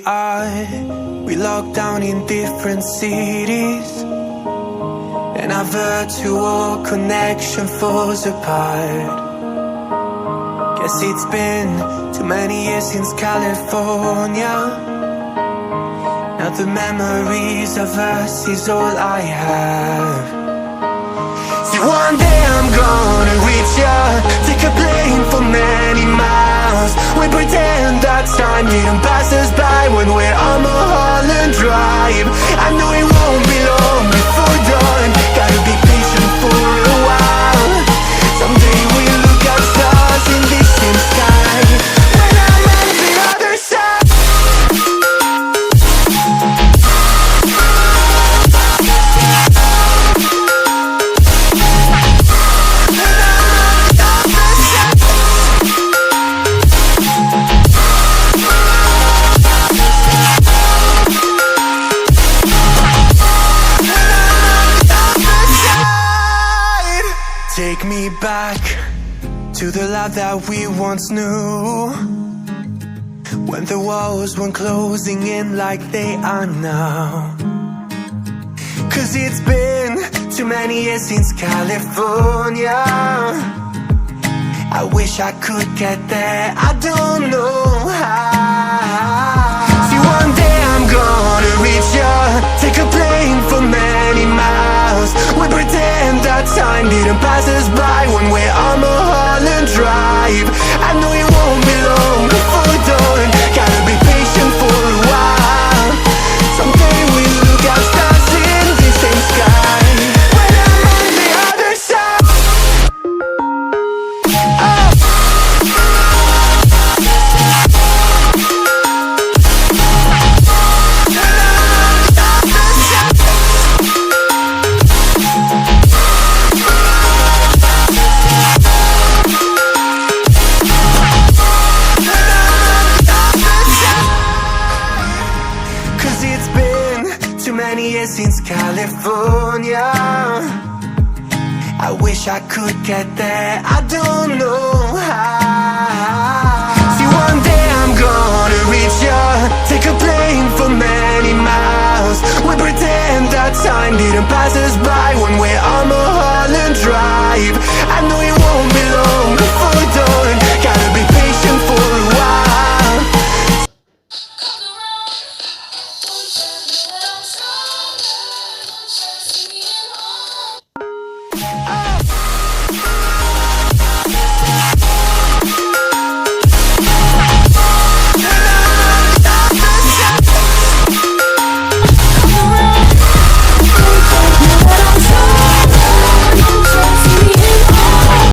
are. We locked down in different cities, and our virtual connection falls apart. Guess it's been too many years since California. Now the memories of us is all I have. See, one day I'm gonna reach ya, take a plane for many miles. We pretend that time didn't pass us by when we're on Mulholland Drive. I know it won't be long before dawn, gotta be patient for a while. Someday we'll look at stars in the same sky when I'm on the other side. Take me back to the life that we once knew, when the walls weren't closing in like they are now. Cause it's been too many years since California. I wish I could get there, I don't know how. See, one day I'm gonna reach ya, take a plane for many miles. We pretend that time didn't pass us by when we're on Mulholland Drive. I know it won't be long before dawn, gotta be patient for a while. Someday we'll look at stars in the same sky when I'm on the other side. Since California, I wish I could get there, I don't know how. See, one day I'm gonna reach ya, take a plane for many miles. We pretend that time didn't pass us by when